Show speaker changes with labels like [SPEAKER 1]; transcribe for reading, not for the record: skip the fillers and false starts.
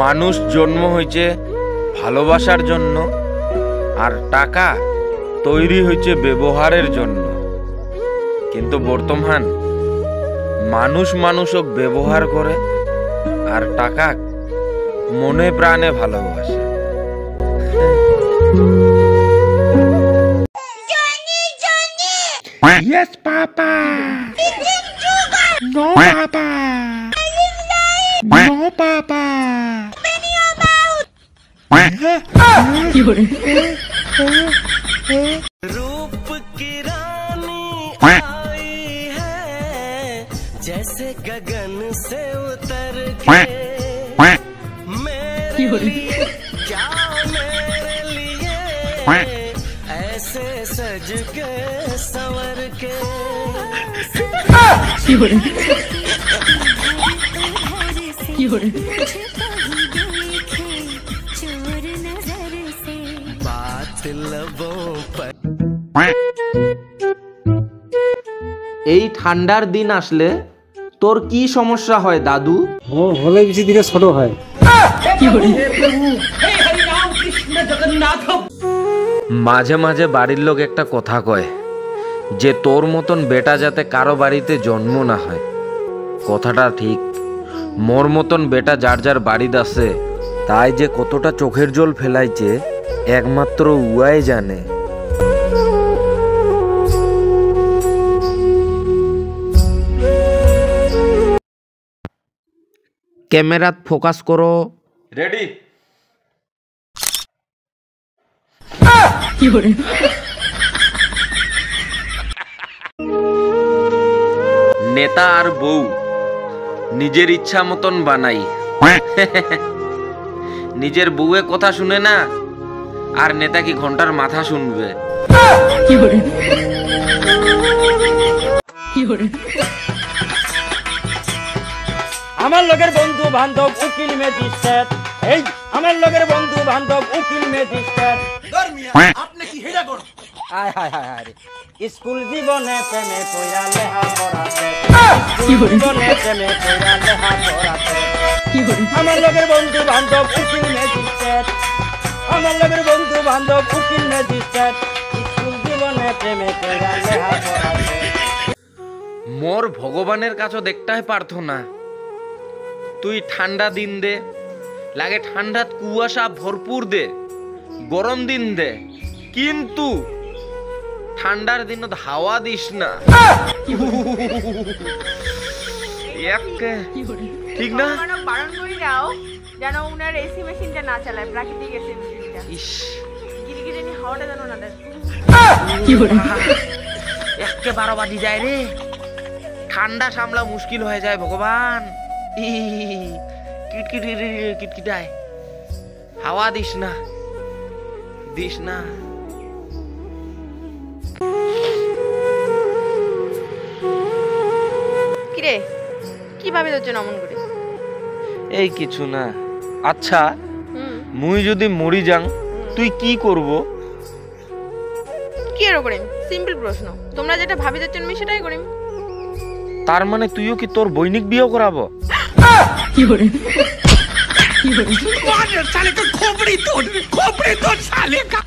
[SPEAKER 1] মানুষ জন্ম হয়েছে ভালোবাসার জন্য, আর টাকা তৈরি হয়েছে ব্যবহারের জন্য। কিন্তু বর্তমান মানুষ মানুষক ব্যবহার করে, আর টাকা মনে প্রাণে ভালোবাসে।
[SPEAKER 2] Yes, Papa. No, Papa. No, Papa.
[SPEAKER 3] रूप की रानी आई है, जैसे गगन से उतर के। मेरे लिए क्या मेरे लिए ऐसे सज के संवर के। बात लबों पर।
[SPEAKER 4] এই ঠান্ডার দিন আসলে তোর কি সমস্যা হয় দাদু?
[SPEAKER 5] হলে বেশি দিনে ছোট হয়।
[SPEAKER 1] মাঝে মাঝে বাড়ির লোক একটা কথা কয় যে তোর মতন বেটা যাতে কারো বাড়িতে জন্ম না হয়। কথাটা ঠিক। মোর মতন বেটা যার যার বাড়িতে আছে, তাই যে কতটা চোখের জল ফেলাইছে একমাত্র উয়াই জানে। ক্যামেরাত ফোকাস করো। রেডি। নেতা আর বউ নিজের ইচ্ছা মতন বানাই। নিজের বউয়ের কথা শুনে না, আর নেতা কি ঘন্টার মাথা শুনবে।
[SPEAKER 6] আমার লগের বন্ধু বান্ধব উকিল ম্যাজিস্ট্রেট, এই আমার লগের বন্ধু বান্ধব উকিল ম্যাজিস্ট্রেট।
[SPEAKER 3] আপনি কি হেডা কর?
[SPEAKER 6] আয় হায় হায় হায় রে। স্কুল জীবনে প্রেমে পড়া লেহা পড়াতে, স্কুল জীবনে প্রেমে পড়া লেহা পড়াতে। আমার লগের বন্ধু বান্ধব উকিল ম্যাজিস্ট্রেট, আমার লগের বন্ধু বান্ধব উকিল ম্যাজিস্ট্রেট। স্কুল জীবনে প্রেমে পড়া লেহা পড়াতে।
[SPEAKER 1] মোর ভগবানের কাছে দেখতেই পারতো না। তুই ঠান্ডা দিন দে, লাগে ঠান্ডাত কুয়াশা ভরপুর দে, গরম দিন দে, কিন্তু ঠান্ডার দিনত হাওয়া দিস না। ঠিক না?
[SPEAKER 7] বারণ করে দাও যেন উনার এসি মেশিনটা না চালায়, প্রাকৃতিক এসি মেশিনটা।
[SPEAKER 1] ইস,
[SPEAKER 7] গিরিগিরি হাওয়াটা যেন না দেয়।
[SPEAKER 1] একে 12 বাজি যায় রে। ঠান্ডা সামলা মুশকিল হয়ে যায় ভগবান। কিটকিটায় হাওয়া দিস না, দিস না।
[SPEAKER 7] কিরে কি ভাবি তোর জন্য অমন করে?
[SPEAKER 1] এই কিছু না। আচ্ছা, মুই যদি মরি যাং তুই কি করব?
[SPEAKER 7] কি এর করিম? সিম্পল প্রশ্ন। তোমরা যেটা ভাবি তোর জন্য আমি সেটাই করিম।
[SPEAKER 1] তার মানে তুইও কি তোর বৈনিক বিয়ে করাবো?
[SPEAKER 2] साले का खोपड़ी तोड़ साले का।